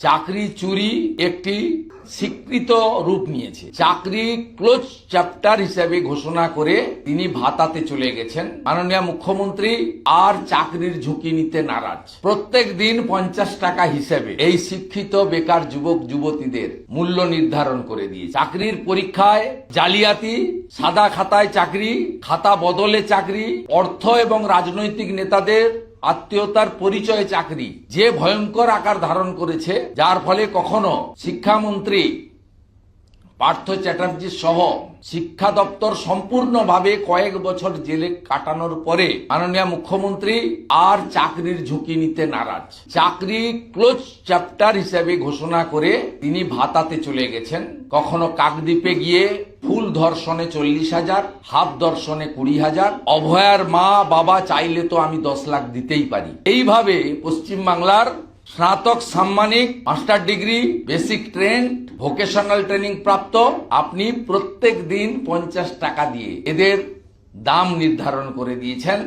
চাকরি চুরি একটি স্বীকৃত রূপ নিয়েছে। চাকরি ক্লোজ চ্যাপ্টার হিসেবে ঘোষণা করে তিনি ভাতাতে চলে গেছেন। মাননীয় মুখ্যমন্ত্রী আর চাকরির ঝুঁকি নিতে নারাজ। প্রত্যেক দিন 50 টাকা হিসেবে এই শিক্ষিত বেকার যুবক যুবতীদের মূল্য নির্ধারণ করে দিয়ে চাকরির পরীক্ষায় জালিয়াতি, সাদা খাতায় চাকরি, খাতা বদলে চাকরি, অর্থ এবং রাজনৈতিক নেতাদের আত্মীয়তার পরিচয়ে চাকরি যে ভয়ঙ্কর আকার ধারণ করেছে, যার ফলে কখনো শিক্ষামন্ত্রী পার্থ চ্যাটার্জি সহ শিক্ষা দপ্তর সম্পূর্ণভাবে কয়েক বছর জেলে কাটানোর পরে মাননীয় মুখ্যমন্ত্রী আর চাকরির ঝুঁকি নিতে নারাজ। চাকরি ক্লোজ চ্যাপ্টার হিসেবে ঘোষণা করে তিনি ভাতাতে চলে গেছেন। কখনো কাকদ্বীপে গিয়ে ফুল ধর্ষণে 40,000, হাফ ধর্ষণে 20,000, অভয়ার মা বাবা চাইলে তো আমি 10 লাখ দিতেই পারি। এইভাবে পশ্চিমবাংলার স্নাতক সাম্মানিক, master degree, basic trained, vocational training প্রাপ্ত আপনি প্রত্যেক দিন 50 টাকা দিয়ে এদের দাম নির্ধারণ করে দিয়েছেন।